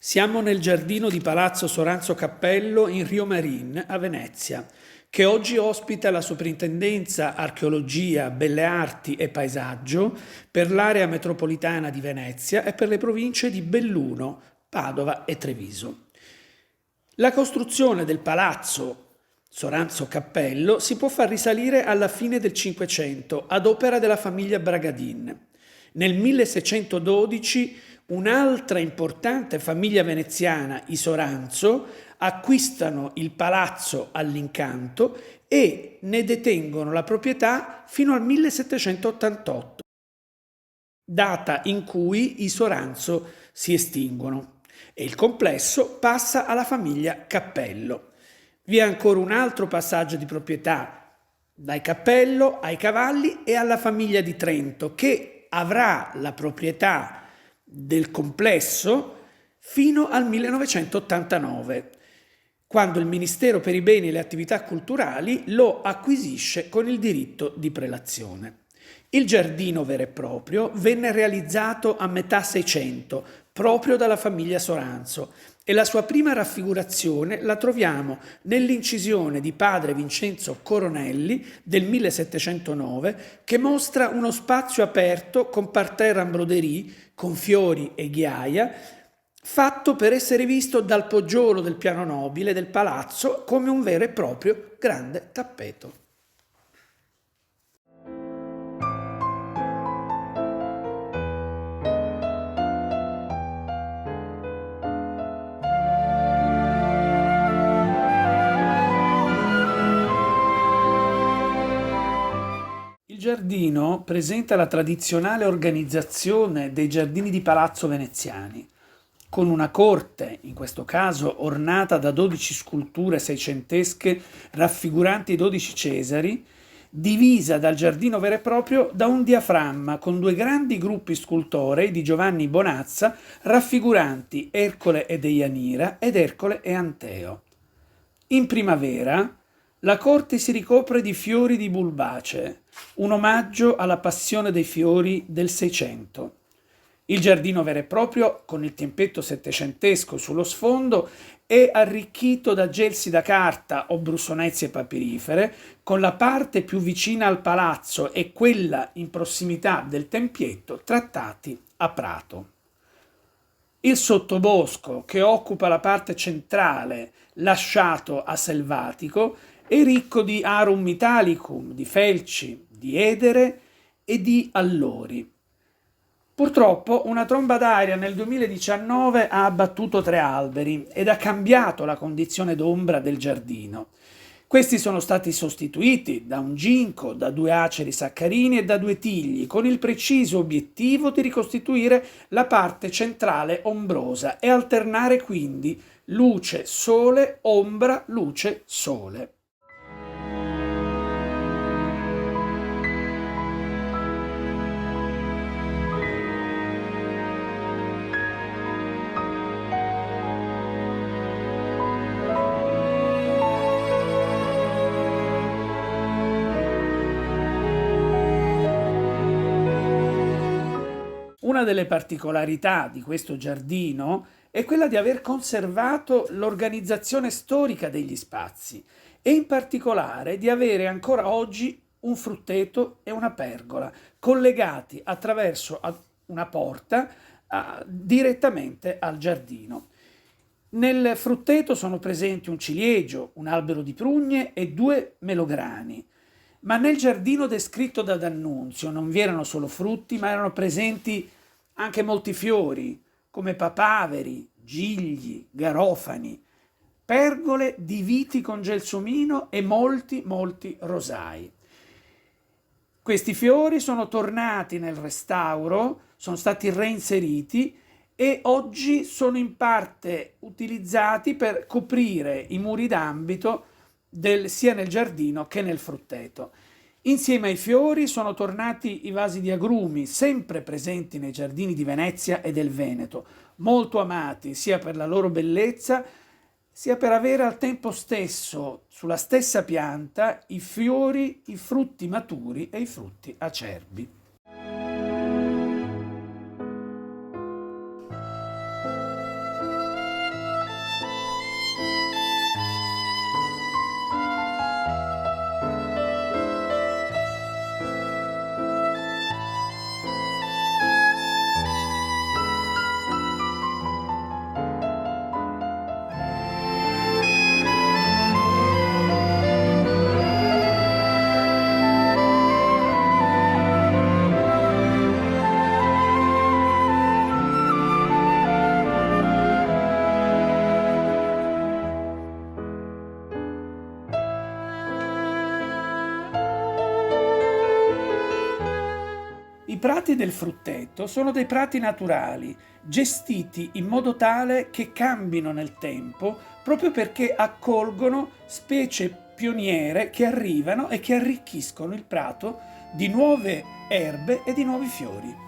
Siamo nel giardino di Palazzo Soranzo Cappello in Rio Marin, a Venezia, che oggi ospita la Soprintendenza Archeologia, Belle Arti e Paesaggio per l'area metropolitana di Venezia e per le province di Belluno, Padova e Treviso. La costruzione del palazzo Soranzo Cappello si può far risalire alla fine del Cinquecento ad opera della famiglia Bragadin. Nel 1612 un'altra importante famiglia veneziana, i Soranzo, acquistano il palazzo all'Incanto e ne detengono la proprietà fino al 1788, data in cui i Soranzo si estinguono e il complesso passa alla famiglia Cappello. Vi è ancora un altro passaggio di proprietà dai Cappello ai Cavalli e alla famiglia di Trento, che avrà la proprietà del complesso fino al 1989, quando il Ministero per i beni e le attività culturali lo acquisisce con il diritto di prelazione. Il giardino vero e proprio venne realizzato a metà Seicento, proprio dalla famiglia Soranzo, e la sua prima raffigurazione la troviamo nell'incisione di padre Vincenzo Coronelli del 1709, che mostra uno spazio aperto con parterre en broderie, con fiori e ghiaia, fatto per essere visto dal poggiolo del piano nobile del palazzo come un vero e proprio grande tappeto. Il giardino presenta la tradizionale organizzazione dei giardini di palazzo veneziani, con una corte, in questo caso ornata da 12 sculture seicentesche raffiguranti i 12 Cesari, divisa dal giardino vero e proprio da un diaframma con due grandi gruppi scultorei di Giovanni Bonazza raffiguranti Ercole e Deianira ed Ercole e Anteo. In primavera la corte si ricopre di fiori di bulbacee, un omaggio alla passione dei fiori del Seicento. Il giardino vero e proprio, con il tempetto settecentesco sullo sfondo, è arricchito da gelsi da carta o brussonezie papirifere, con la parte più vicina al palazzo e quella in prossimità del tempietto trattati a prato. Il sottobosco, che occupa la parte centrale, lasciato a selvatico, è ricco di arum italicum, di felci, di edere e di allori. Purtroppo una tromba d'aria nel 2019 ha abbattuto 3 alberi ed ha cambiato la condizione d'ombra del giardino. Questi sono stati sostituiti da un ginkgo, da 2 aceri saccarini e da 2 tigli, con il preciso obiettivo di ricostituire la parte centrale ombrosa e alternare quindi luce-sole, ombra, luce-sole. Una delle particolarità di questo giardino è quella di aver conservato l'organizzazione storica degli spazi e in particolare di avere ancora oggi un frutteto e una pergola collegati attraverso una porta direttamente al giardino. Nel frutteto sono presenti un ciliegio, un albero di prugne e 2 melograni. Ma nel giardino descritto da D'Annunzio non vi erano solo frutti, ma erano presenti anche molti fiori, come papaveri, gigli, garofani, pergole di viti con gelsomino e molti rosai. Questi fiori sono tornati nel restauro, sono stati reinseriti e oggi sono in parte utilizzati per coprire i muri d'ambito sia nel giardino che nel frutteto. Insieme ai fiori sono tornati i vasi di agrumi, sempre presenti nei giardini di Venezia e del Veneto, molto amati sia per la loro bellezza, sia per avere al tempo stesso, sulla stessa pianta, i fiori, i frutti maturi e i frutti acerbi. I prati del frutteto sono dei prati naturali, gestiti in modo tale che cambino nel tempo, proprio perché accolgono specie pioniere che arrivano e che arricchiscono il prato di nuove erbe e di nuovi fiori.